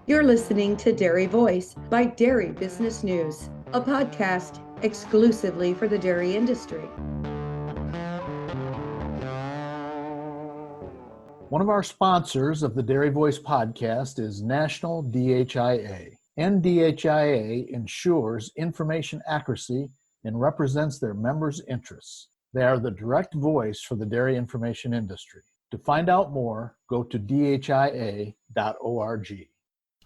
You're listening to Dairy Voice by Dairy Business News, a podcast exclusively for the dairy industry. One of our sponsors of the Dairy Voice podcast is National DHIA. NDHIA ensures information accuracy and represents their members' interests. They are the direct voice for the dairy information industry. To find out more, go to dhia.org.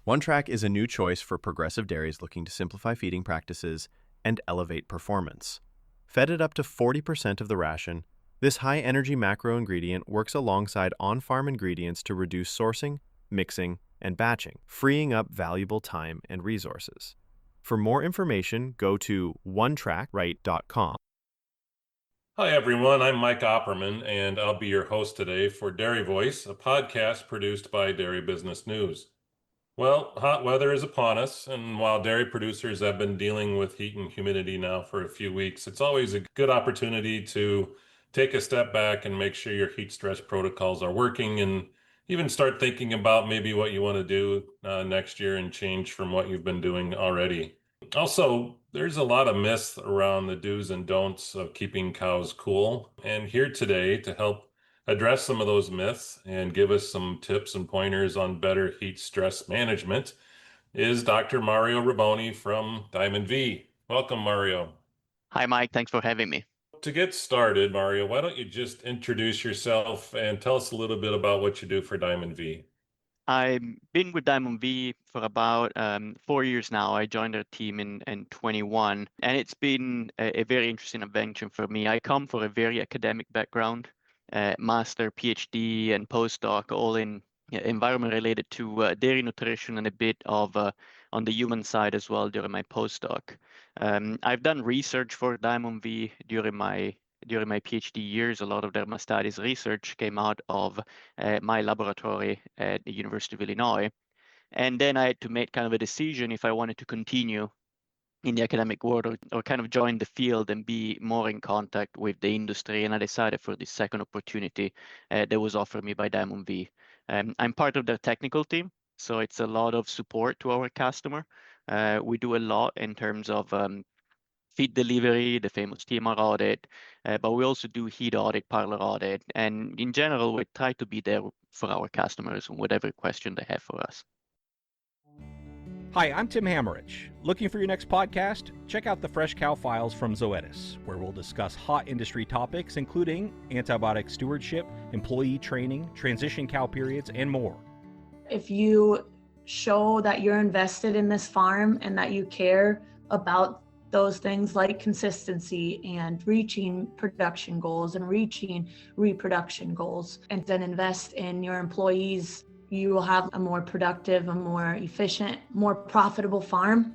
OneTrack is a new choice for progressive dairies looking to simplify feeding practices and elevate performance. Fed at up to 40% of the ration, this high-energy macro ingredient works alongside on-farm ingredients to reduce sourcing, mixing, and batching, freeing up valuable time and resources. For more information, go to onetrackwrite.com. Hi, everyone. I'm Mike Opperman, and I'll be your host today for Dairy Voice, a podcast produced by Dairy Business News. Well, hot weather is upon us, and while dairy producers have been dealing with heat and humidity now for a few weeks, it's always a good opportunity to take a step back and make sure your heat stress protocols are working and even start thinking about maybe what you want to do next year and change from what you've been doing already. Also, there's a lot of myths around the do's and don'ts of keeping cows cool, and here today to help address some of those myths and give us some tips and pointers on better heat stress management is Dr. Mario Riboni from Diamond V. Welcome, Mario. Hi, Mike. Thanks for having me. To get started, Mario, why don't you just introduce yourself and tell us a little bit about what you do for Diamond V? I've been with Diamond V for about 4 years now. I joined their team in 21, and it's been a very interesting adventure for me. I come from a very academic background, master, PhD, and postdoc, all in environment related to dairy nutrition and a bit of on the human side as well during my postdoc. I've done research for Diamond V during my PhD years. A lot of my studies research came out of my laboratory at the University of Illinois. And then I had to make kind of a decision if I wanted to continue in the academic world or kind of join the field and be more in contact with the industry. And I decided for this second opportunity that was offered me by Diamond V. I'm part of their technical team, so it's a lot of support to our customer. We do a lot in terms of feed delivery, the famous TMR audit, but we also do heat audit, parlor audit, and in general, we try to be there for our customers and whatever question they have for us. Hi, I'm Tim Hammerich. Looking for your next podcast? Check out the Fresh Cow Files from Zoetis, where we'll discuss hot industry topics including antibiotic stewardship, employee training, transition cow periods, and more. If you show that you're invested in this farm and that you care about those things like consistency and reaching production goals and reaching reproduction goals, and then invest in your employees, you will have a more productive, a more efficient, more profitable farm.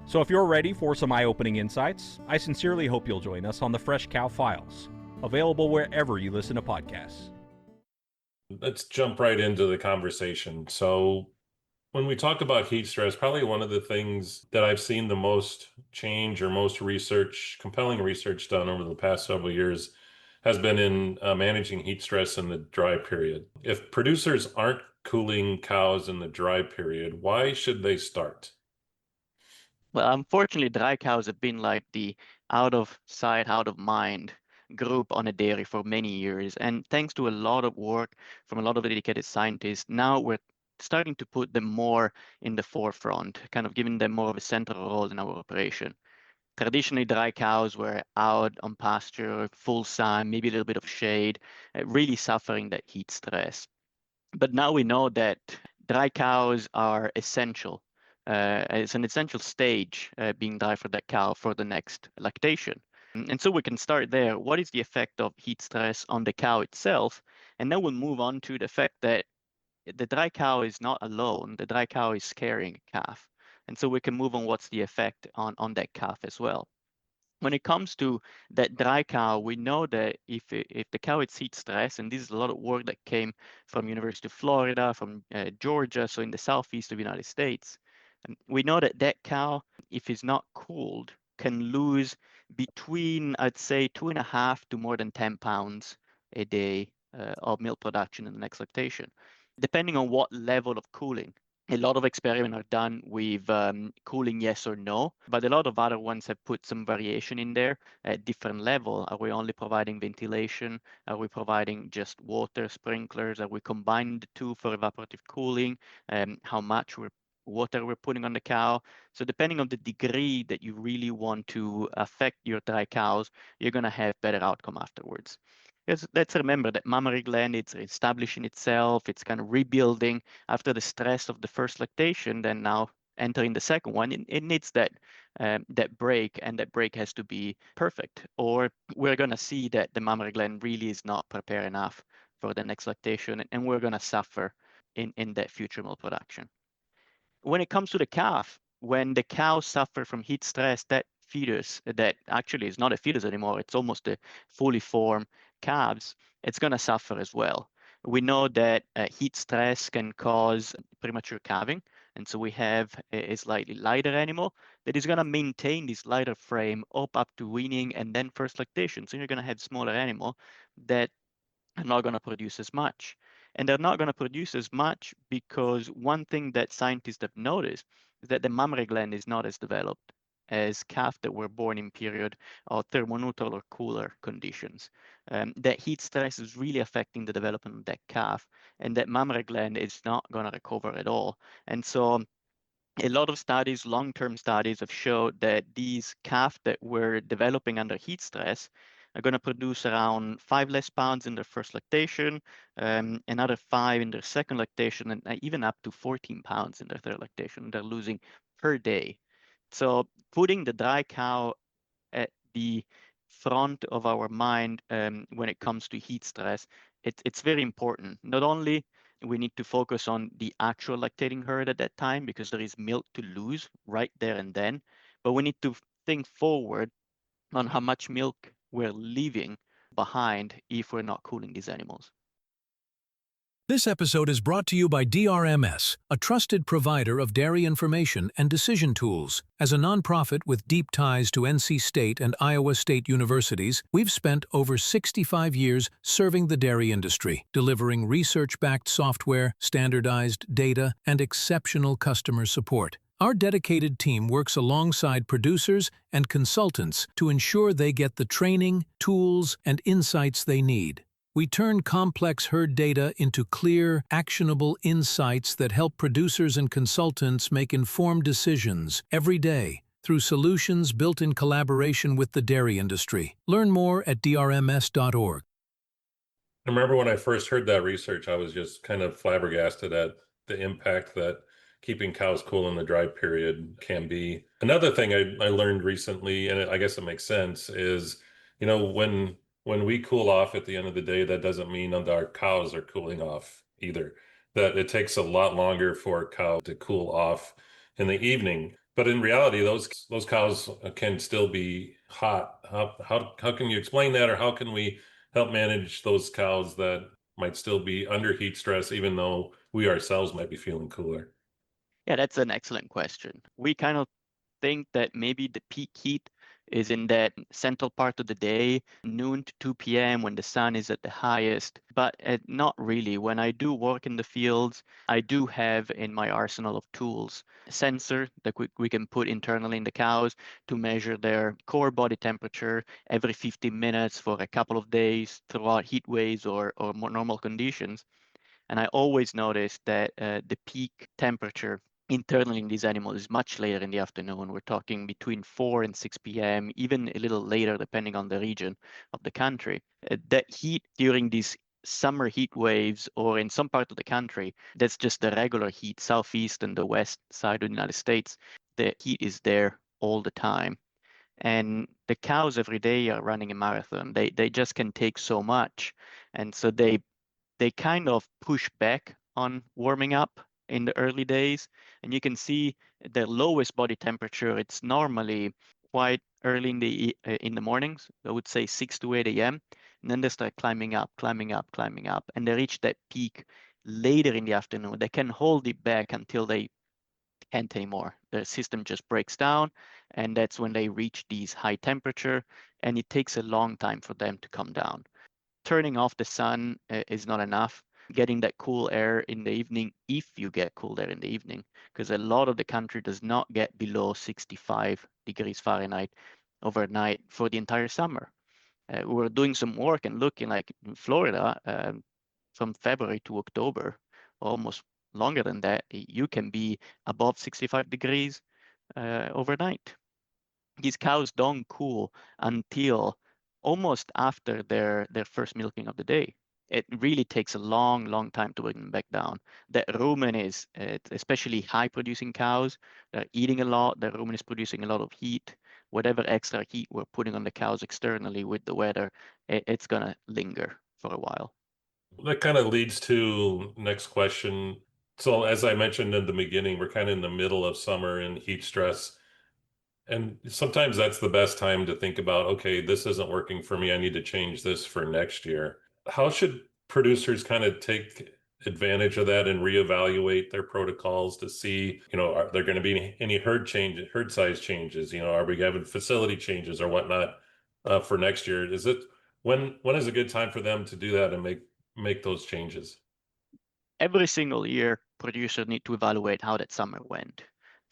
So if you're ready for some eye-opening insights, I sincerely hope you'll join us on the Fresh Cow Files, available wherever you listen to podcasts. Let's jump right into the conversation. So when we talk about heat stress, probably one of the things that I've seen the most change or most research, compelling research done over the past several years has been in managing heat stress in the dry period. If producers aren't cooling cows in the dry period, why should they start? Well, unfortunately, dry cows have been like the out of sight, out of mind group on a dairy for many years. And thanks to a lot of work from a lot of dedicated scientists, now we're starting to put them more in the forefront, kind of giving them more of a central role in our operation. Traditionally, dry cows were out on pasture, full sun, maybe a little bit of shade, really suffering that heat stress. But now we know that dry cows are essential. It's an essential stage being dry for that cow for the next lactation. And so we can start there. What is the effect of heat stress on the cow itself? And then we'll move on to the fact that the dry cow is not alone. The dry cow is carrying a calf. And so we can move on what's the effect on that calf as well. When it comes to that dry cow, we know that if the cow is heat stressed, and this is a lot of work that came from University of Florida, from Georgia, so in the southeast of the United States, and we know that that cow, if it's not cooled, can lose between, I'd say, 2.5 to more than 10 pounds a day of milk production in the next lactation, depending on what level of cooling A lot of experiments are done with cooling yes or no, but a lot of other ones have put some variation in there at different level. Are we only providing ventilation? Are we providing just water sprinklers? Are we combining the two for evaporative cooling? How much water we're putting on the cow? So depending on the degree that you really want to affect your dry cows, you're going to have better outcome afterwards. Let's remember that mammary gland, it's establishing itself, it's kind of rebuilding after the stress of the first lactation, then now entering the second one, it needs that break, and that break has to be perfect, or we're going to see that the mammary gland really is not prepared enough for the next lactation, and we're going to suffer in that future milk production. When it comes to the calf, when the cow suffers from heat stress, that fetus, that actually is not a fetus anymore, it's almost a fully formed calves, it's going to suffer as well. We know that heat stress can cause premature calving. And so we have a slightly lighter animal that is going to maintain this lighter frame up to weaning and then first lactation. So you're going to have smaller animal that are not going to produce as much. And they're not going to produce as much because one thing that scientists have noticed is that the mammary gland is not as developed as calves that were born in period of thermoneutral or cooler conditions. That heat stress is really affecting the development of that calf, and that mammary gland is not going to recover at all. And so a lot of studies, long-term studies, have showed that these calves that were developing under heat stress are going to produce around 5 less pounds in their first lactation, another 5 in their second lactation, and even up to 14 pounds in their third lactation. They're losing per day. So putting the dry cow at the front of our mind when it comes to heat stress, it's very important. Not only we need to focus on the actual lactating herd at that time because there is milk to lose right there and then, but we need to think forward on how much milk we're leaving behind if we're not cooling these animals. This episode is brought to you by DRMS, a trusted provider of dairy information and decision tools. As a nonprofit with deep ties to NC State and Iowa State universities, we've spent over 65 years serving the dairy industry, delivering research-backed software, standardized data, and exceptional customer support. Our dedicated team works alongside producers and consultants to ensure they get the training, tools, and insights they need. We turn complex herd data into clear, actionable insights that help producers and consultants make informed decisions every day through solutions built in collaboration with the dairy industry. Learn more at drms.org. I remember when I first heard that research, I was just kind of flabbergasted at the impact that keeping cows cool in the dry period can be. Another thing I learned recently, and I guess it makes sense, is, when we cool off at the end of the day, that doesn't mean that our cows are cooling off either. That it takes a lot longer for a cow to cool off in the evening. But in reality, those cows can still be hot. How can you explain that, or how can we help manage those cows that might still be under heat stress, even though we ourselves might be feeling cooler? Yeah, that's an excellent question. We kind of think that maybe the peak heat is in that central part of the day, noon to 2 p.m. when the sun is at the highest, but not really. When I do work in the fields, I do have in my arsenal of tools a sensor that we can put internally in the cows to measure their core body temperature every 15 minutes for a couple of days throughout heat waves or more normal conditions. And I always notice that the peak temperature internally in these animals is much later in the afternoon. We're talking between 4 and 6 p.m., even a little later, depending on the region of the country. That heat during these summer heat waves, or in some part of the country, that's just the regular heat, southeast and the west side of the United States. The heat is there all the time. And the cows every day are running a marathon. They just can take so much. And so they kind of push back on warming up in the early days. And you can see the lowest body temperature, it's normally quite early in the mornings, I would say 6 to 8 a.m. And then they start climbing up, climbing up, climbing up. And they reach that peak later in the afternoon. They can hold it back until they can't anymore. The system just breaks down, and that's when they reach these high temperature, and it takes a long time for them to come down. Turning off the sun is not enough. getting that cool air in the evening, if you get cool air in the evening, because a lot of the country does not get below 65 degrees Fahrenheit overnight for the entire summer. We were doing some work and looking like in Florida, from February to October, almost longer than that, you can be above 65 degrees overnight. These cows don't cool until almost after their first milking of the day. It really takes a long time to bring them back down. The rumen is, especially high producing cows, they're eating a lot, the rumen is producing a lot of heat. Whatever extra heat we're putting on the cows externally with the weather, it's gonna linger for a while. That kind of leads to next question. So as I mentioned in the beginning, we're kind of in the middle of summer and heat stress. And sometimes that's the best time to think about, okay, this isn't working for me. I need to change this for next year. How should producers kind of take advantage of that and reevaluate their protocols to see, are there going to be any herd size changes? Are we having facility changes or whatnot for next year? When is a good time for them to do that and make those changes? Every single year, producers need to evaluate how that summer went.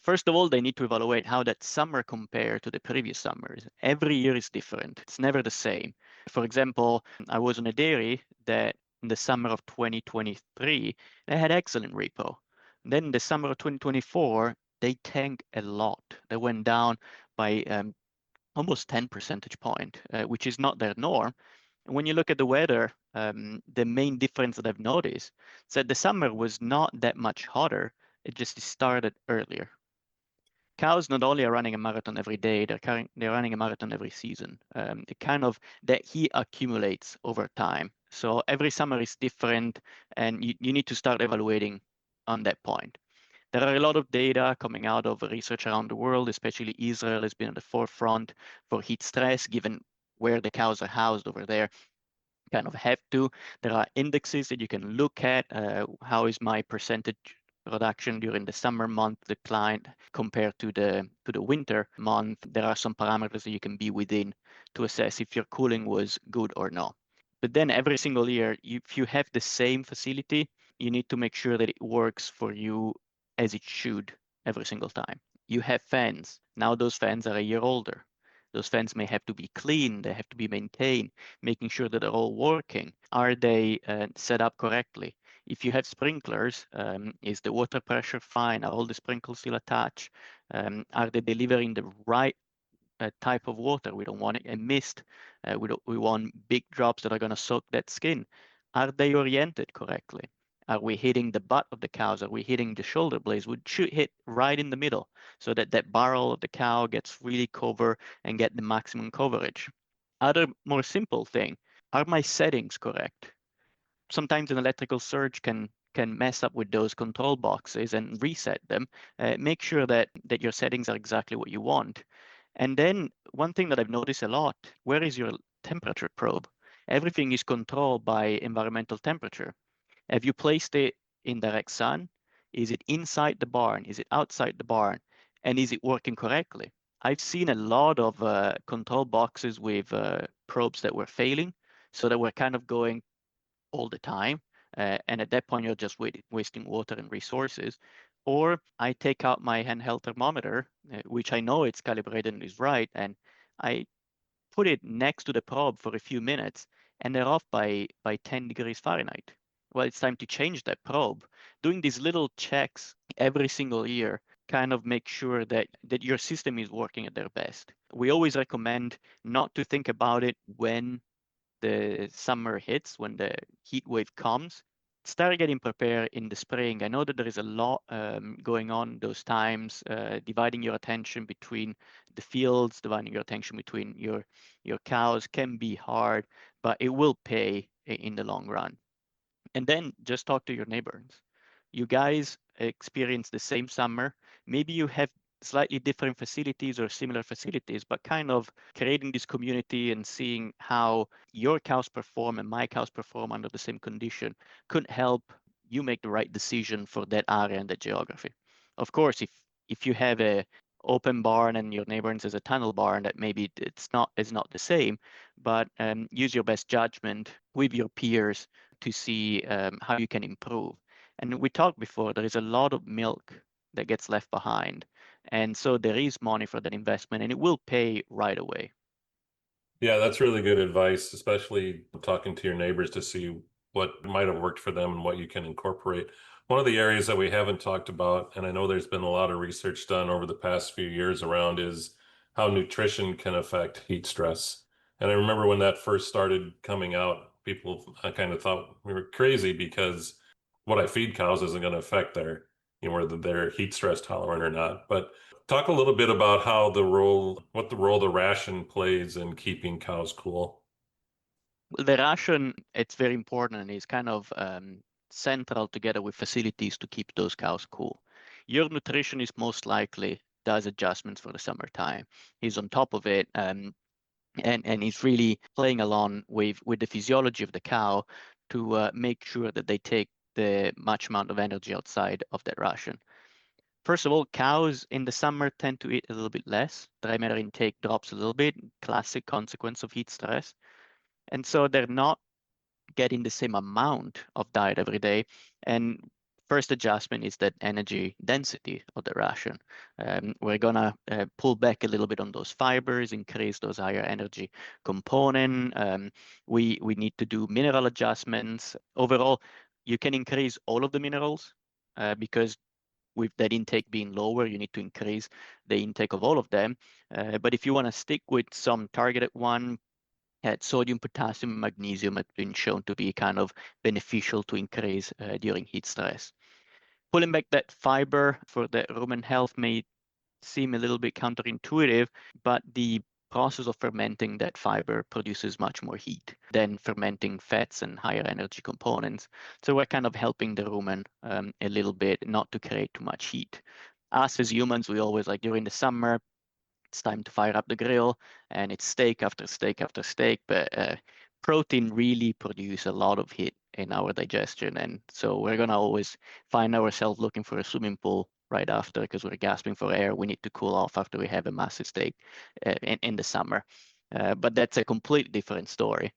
First of all, they need to evaluate how that summer compared to the previous summers. Every year is different. It's never the same. For example, I was on a dairy that in the summer of 2023, they had excellent repo. Then in the summer of 2024, they tanked a lot. They went down by almost 10 percentage point, which is not their norm. And when you look at the weather, the main difference that I've noticed is that the summer was not that much hotter. It just started earlier. Cows not only are running a marathon every day, they're running a marathon every season. That heat accumulates over time. So every summer is different, and you need to start evaluating on that point. There are a lot of data coming out of research around the world, especially Israel has been at the forefront for heat stress, given where the cows are housed over there. Kind of have to. There are indexes that you can look at. How is my percentage production during the summer month declined compared to the winter month? There are some parameters that you can be within to assess if your cooling was good or not. But then every single year, if you have the same facility, you need to make sure that it works for you as it should every single time. You have fans. Now those fans are a year older. Those fans may have to be cleaned, they have to be maintained, making sure that they're all working. Are they set up correctly? If you have sprinklers, is the water pressure fine? Are all the sprinklers still attached? Are they delivering the right type of water? We don't want a mist. We want big drops that are going to soak that skin. Are they oriented correctly? Are we hitting the butt of the cows? Are we hitting the shoulder blades? We should hit right in the middle so that that barrel of the cow gets really covered and get the maximum coverage. Other more simple thing, are my settings correct? Sometimes an electrical surge can mess up with those control boxes and reset them. Make sure that your settings are exactly what you want. And then one thing that I've noticed a lot, where is your temperature probe? Everything is controlled by environmental temperature. Have you placed it in direct sun? Is it inside the barn? Is it outside the barn? And is it working correctly? I've seen a lot of control boxes with probes that were failing, so that we're kind of going all the time. And at that point, you're just wasting water and resources. Or I take out my handheld thermometer, which I know it's calibrated and is right, and I put it next to the probe for a few minutes, and they're off by 10 degrees Fahrenheit. Well, it's time to change that probe. Doing these little checks every single year kind of make sure that your system is working at their best. We always recommend not to think about it when the summer hits, when the heat wave comes. Start getting prepared in the spring. I know that there is a lot going on those times, dividing your attention between the fields, dividing your attention between your cows can be hard, but it will pay in the long run. And then just talk to your neighbors. You guys experience the same summer. Maybe you have slightly different facilities or similar facilities, but kind of creating this community and seeing how your cows perform and my cows perform under the same condition could help you make the right decision for that area and that geography. Of course, if you have a open barn and your neighbor has a tunnel barn, that maybe it's not the same, but use your best judgment with your peers to see how you can improve. And we talked before, there is a lot of milk that gets left behind. And so there is money for that investment, and it will pay right away. Yeah, that's really good advice, especially talking to your neighbors to see what might have worked for them and what you can incorporate. One of the areas that we haven't talked about, and I know there's been a lot of research done over the past few years around, is how nutrition can affect heat stress. And I remember when that first started coming out, people kind of thought we were crazy because what I feed cows isn't going to affect whether they're heat stress tolerant or not. But talk a little bit about what the role the ration plays in keeping cows cool. The ration, it's very important and is kind of central together with facilities to keep those cows cool. Your nutritionist most likely does adjustments for the summertime. He's on top of it, and he's really playing along with the physiology of the cow to make sure that they take the much amount of energy outside of that ration. First of all, cows in the summer tend to eat a little bit less. Dry matter intake drops a little bit, classic consequence of heat stress. And so they're not getting the same amount of diet every day. And first adjustment is that energy density of the ration. We're gonna pull back a little bit on those fibers, increase those higher energy component. We need to do mineral adjustments. Overall, you can increase all of the minerals because with that intake being lower, you need to increase the intake of all of them. But if you want to stick with some targeted one, sodium, potassium, magnesium have been shown to be kind of beneficial to increase during heat stress. Pulling back that fiber for the rumen health may seem a little bit counterintuitive, but the process of fermenting that fiber produces much more heat than fermenting fats and higher energy components. So we're kind of helping the rumen a little bit not to create too much heat. Us as humans, we always like during the summer, it's time to fire up the grill and it's steak after steak after steak, but protein really produce a lot of heat in our digestion. And so we're gonna always find ourselves looking for a swimming pool right after because we're gasping for air. We need to cool off after we have a massive steak in the summer. But that's a completely different story.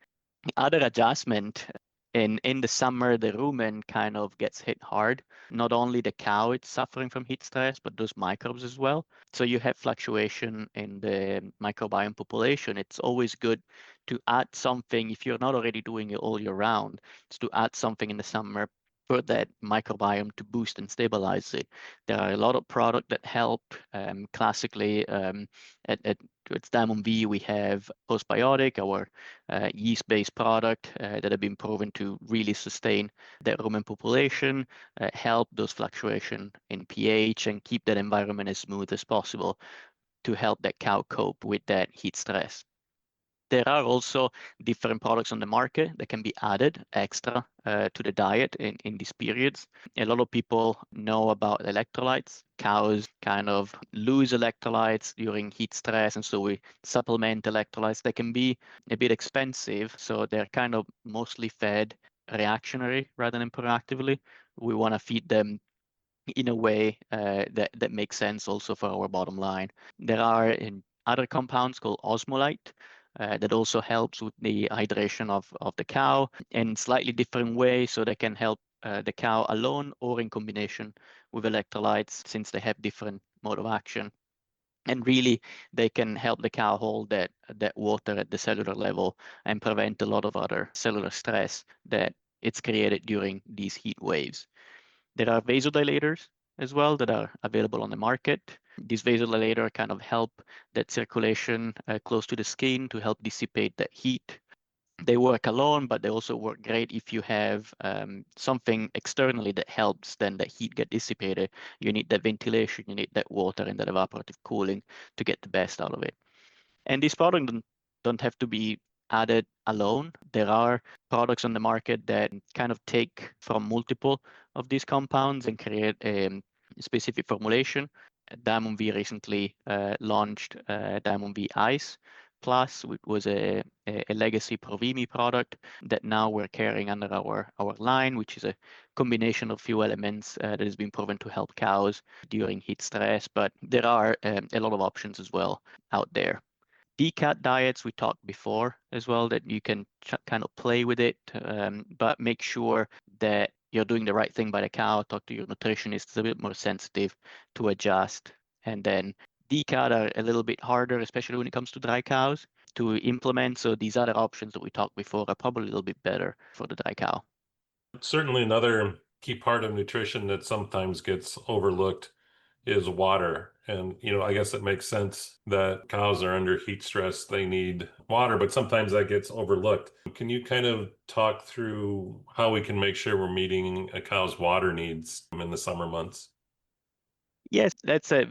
Other adjustment in the summer, the rumen kind of gets hit hard. Not only the cow is suffering from heat stress, but those microbes as well. So you have fluctuation in the microbiome population. It's always good to add something if you're not already doing it all year round. It's to add something in the summer for that microbiome to boost and stabilize it. There are a lot of products that help. Classically, at Diamond V, we have postbiotic, our yeast-based product that have been proven to really sustain the rumen population, help those fluctuation in pH and keep that environment as smooth as possible to help that cow cope with that heat stress. There are also different products on the market that can be added extra to the diet in these periods. A lot of people know about electrolytes. Cows kind of lose electrolytes during heat stress, and so we supplement electrolytes. They can be a bit expensive, so they're kind of mostly fed reactionary rather than proactively. We want to feed them in a way that makes sense also for our bottom line. There are other compounds called osmolite that also helps with the hydration of the cow in slightly different way, so they can help the cow alone or in combination with electrolytes since they have different mode of action. And really, they can help the cow hold that water at the cellular level and prevent a lot of other cellular stress that it's created during these heat waves. There are vasodilators as well that are available on the market. These vasodilators kind of help that circulation close to the skin to help dissipate that heat. They work alone, but they also work great if you have something externally that helps then the heat get dissipated. You need that ventilation, you need that water and that evaporative cooling to get the best out of it. And these products don't have to be added alone. There are products on the market that kind of take from multiple of these compounds and create a specific formulation. Diamond V recently launched Diamond V Ice Plus, which was a legacy Provimi product that now we're carrying under our line, which is a combination of few elements that has been proven to help cows during heat stress. But there are a lot of options as well out there. Decat diets, we talked before as well, that you can kind of play with it, but make sure that you're doing the right thing by the cow. Talk to your nutritionist. It's a bit more sensitive to adjust. And then decat are a little bit harder, especially when it comes to dry cows, to implement. So these other options that we talked before are probably a little bit better for the dry cow. Certainly another key part of nutrition that sometimes gets overlooked is water. And, I guess it makes sense that cows are under heat stress. They need water, but sometimes that gets overlooked. Can you kind of talk through how we can make sure we're meeting a cow's water needs in the summer months? Yes, that's a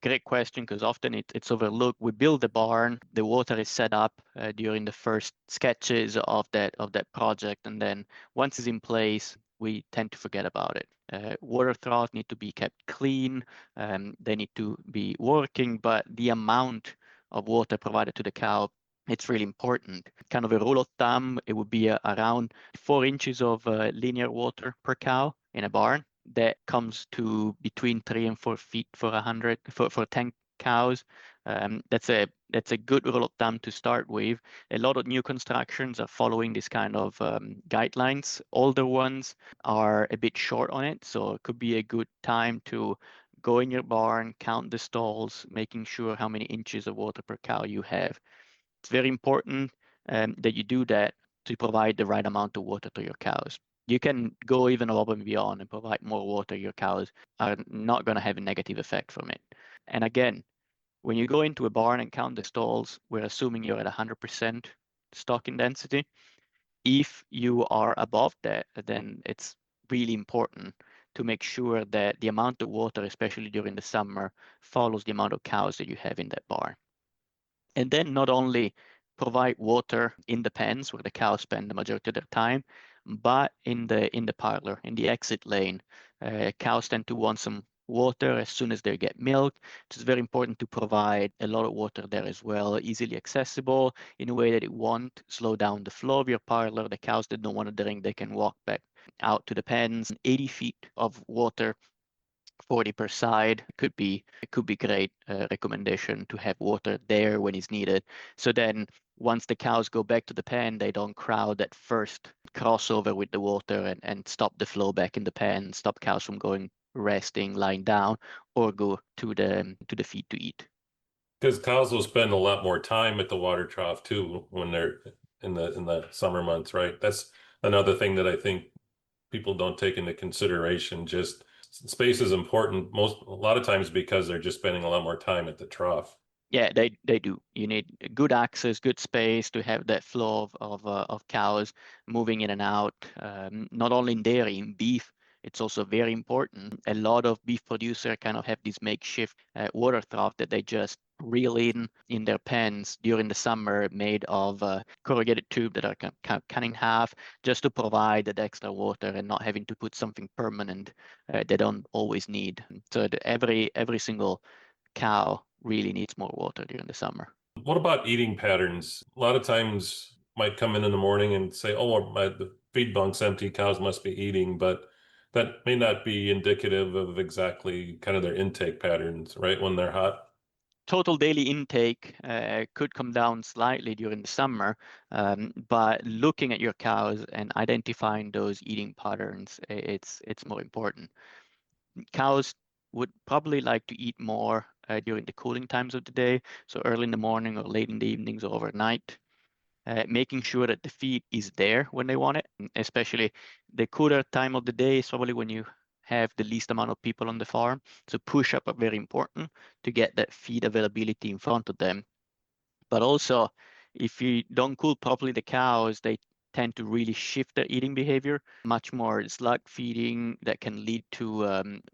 great question, because often it's overlooked. We build the barn, the water is set up during the first sketches of that project, and then once it's in place, we tend to forget about it. Water troughs need to be kept clean, they need to be working, but the amount of water provided to the cow, it's really important. Kind of a rule of thumb, it would be around 4 inches of linear water per cow in a barn. That comes to between 3 and 4 feet for 10 cows. That's a good rule of thumb to start with. A lot of new constructions are following this kind of guidelines. Older ones are a bit short on it, so it could be a good time to go in your barn, count the stalls, making sure how many inches of water per cow you have. It's very important that you do that to provide the right amount of water to your cows. You can go even above and beyond and provide more water. Your cows are not going to have a negative effect from it. And again, when you go into a barn and count the stalls, we're assuming you're at 100% stocking density. If you are above that, then it's really important to make sure that the amount of water, especially during the summer, follows the amount of cows that you have in that barn. And then not only provide water in the pens where the cows spend the majority of their time, but in the parlor, in the exit lane. Cows tend to want some water as soon as they get milk. It's very important to provide a lot of water there as well, easily accessible in a way that it won't slow down the flow of your parlor. The cows that don't want to drink, they can walk back out to the pens. 80 feet of water, 40 per side could be great recommendation to have water there when it's needed. So then once the cows go back to the pen, they don't crowd that first crossover with the water and stop the flow back in the pen, stop cows from going resting, lying down, or go to the feed to eat. Because cows will spend a lot more time at the water trough too when they're in the summer months, right? That's another thing that I think people don't take into consideration. Just space is important a lot of times because they're just spending a lot more time at the trough. Yeah, they do. You need good access, good space to have that flow of cows moving in and out. Not only in dairy, in beef, it's also very important. A lot of beef producers kind of have this makeshift water trough that they just reel in their pens during the summer, made of corrugated tube that are kind of cut in half, just to provide that extra water and not having to put something permanent they don't always need. So every single cow really needs more water during the summer. What about eating patterns? A lot of times might come in the morning and say, oh, the feed bunk's empty, cows must be eating, but that may not be indicative of exactly kind of their intake patterns, right, when they're hot. Total daily intake could come down slightly during the summer, but looking at your cows and identifying those eating patterns, it's more important. Cows would probably like to eat more during the cooling times of the day, so early in the morning or late in the evenings or overnight. Making sure that the feed is there when they want it, especially the cooler time of the day is probably when you have the least amount of people on the farm. So push-up are very important to get that feed availability in front of them. But also, if you don't cool properly the cows, they tend to really shift their eating behavior, much more slug feeding that can lead to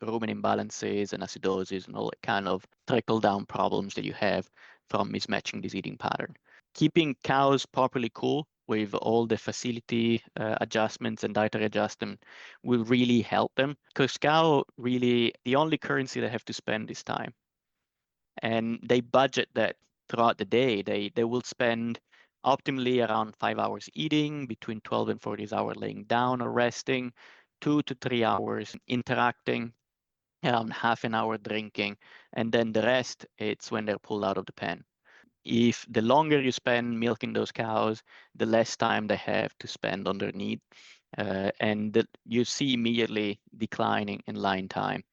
rumen imbalances and acidosis and all that kind of trickle-down problems that you have from mismatching this eating pattern. Keeping cows properly cool with all the facility adjustments and dietary adjustment will really help them, because cow really, the only currency they have to spend is time. And they budget that throughout the day. They will spend optimally around 5 hours eating, between 12 and 14 hours laying down or resting, 2 to 3 hours interacting, around half an hour drinking, and then the rest, it's when they're pulled out of the pen. If the longer you spend milking those cows, the less time they have to spend underneath, and you see immediately declining in line time.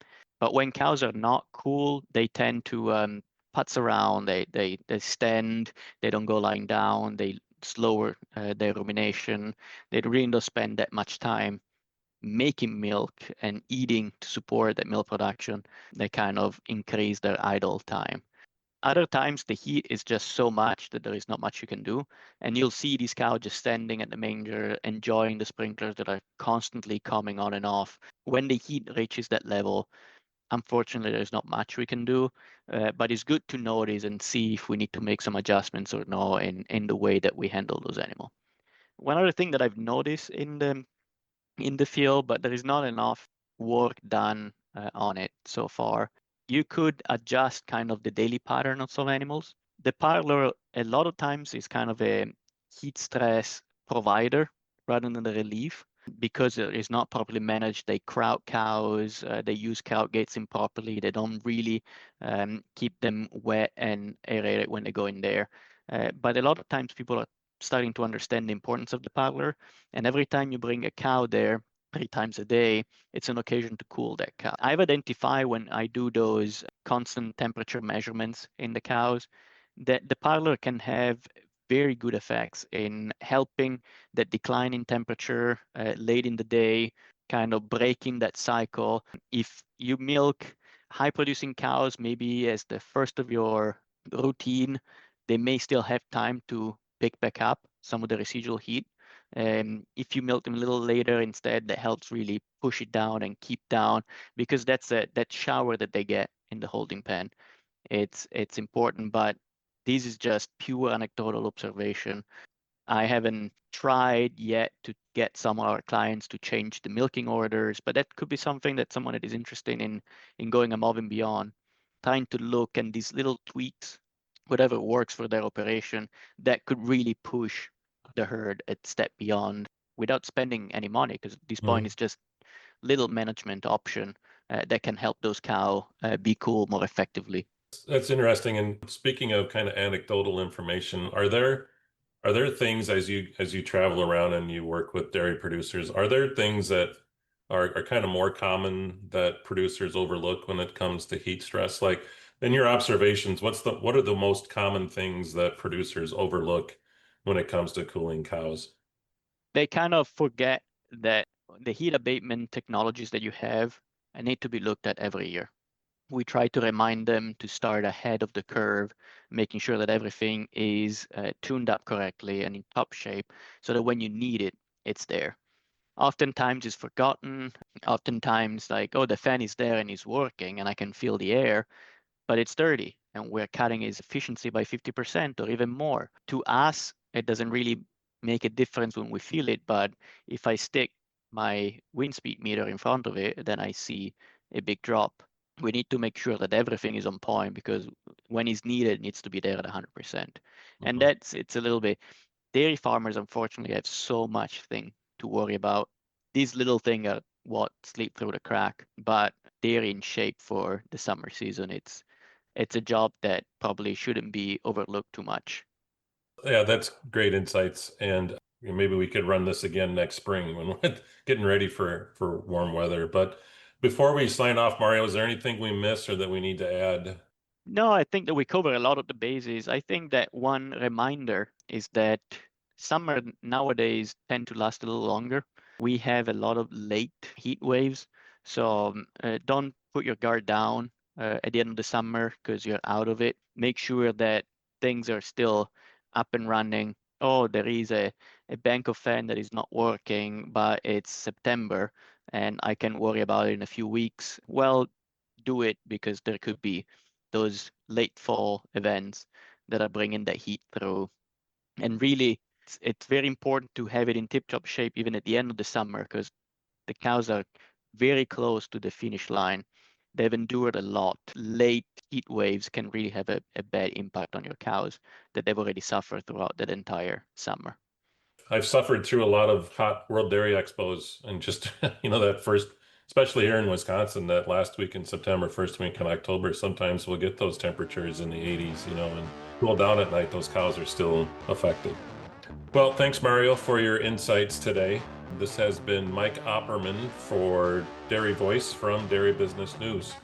But when cows are not cool, they tend to putz around. They stand. They don't go lying down. They slower their rumination. They really don't spend that much time making milk and eating to support that milk production. They kind of increase their idle time. Other times the heat is just so much that there is not much you can do. And you'll see these cows just standing at the manger, enjoying the sprinklers that are constantly coming on and off. When the heat reaches that level, unfortunately, there's not much we can do, but it's good to notice and see if we need to make some adjustments or no in the way that we handle those animals. One other thing that I've noticed in the field, but there is not enough work done on it so far. You could adjust kind of the daily pattern of some animals. The parlor, a lot of times, is kind of a heat stress provider rather than the relief because it is not properly managed. They crowd cows, they use crowd gates improperly. They don't really keep them wet and aerated when they go in there. But a lot of times people are starting to understand the importance of the parlor. And every time you bring a cow there, 3 times a day, it's an occasion to cool that cow. I've identified when I do those constant temperature measurements in the cows that the parlor can have very good effects in helping that decline in temperature late in the day, kind of breaking that cycle. If you milk high producing cows, maybe as the first of your routine, they may still have time to pick back up some of the residual heat. If you milk them a little later instead, that helps really push it down and keep down, because that's that shower that they get in the holding pen. It's important, but this is just pure anecdotal observation. I haven't tried yet to get some of our clients to change the milking orders, but that could be something that someone that is interested in going above and beyond, trying to look and these little tweaks, whatever works for their operation, that could really push the herd a step beyond without spending any money, because at this point it's just little management option that can help those cow be cool more effectively. That's interesting. And speaking of kind of anecdotal information, are there things as you travel around and you work with dairy producers, are there things that are kind of more common that producers overlook when it comes to heat stress? Like in your observations, what are the most common things that producers overlook when it comes to cooling cows? They kind of forget that the heat abatement technologies that you have need to be looked at every year. We try to remind them to start ahead of the curve, making sure that everything is tuned up correctly and in top shape so that when you need it, it's there. Oftentimes it's forgotten. Oftentimes, like, oh, the fan is there and it's working and I can feel the air, but it's dirty and we're cutting its efficiency by 50% or even more. To us, it doesn't really make a difference when we feel it, but if I stick my wind speed meter in front of it, then I see a big drop. We need to make sure that everything is on point, because when it's needed, it needs to be there at 100%. And it's a little bit, dairy farmers unfortunately have so much thing to worry about. These little things are what slip through the crack, but they're in shape for the summer season. It's a job that probably shouldn't be overlooked too much. Yeah, that's great insights. And maybe we could run this again next spring when we're getting ready for warm weather. But before we sign off, Mario, is there anything we missed or that we need to add? No, I think that we cover a lot of the bases. I think that one reminder is that summer nowadays tend to last a little longer. We have a lot of late heat waves, so don't put your guard down at the end of the summer because you're out of it. Make sure that things are still up and running. Oh, there is a bank of fan that is not working, but it's September and I can worry about it in a few weeks. Well, do it, because there could be those late fall events that are bringing that heat through. And really, it's very important to have it in tip-top shape even at the end of the summer, because the cows are very close to the finish line. They've endured a lot. Late heat waves can really have a bad impact on your cows that they've already suffered throughout that entire summer. I've suffered through a lot of hot World Dairy Expos and just, that first especially here in Wisconsin, that last week in September, first week in October, sometimes we'll get those temperatures in the 80s, and cool down at night, those cows are still affected. Well, thanks, Mario, for your insights today. This has been Mike Opperman for Dairy Voice from Dairy Business News.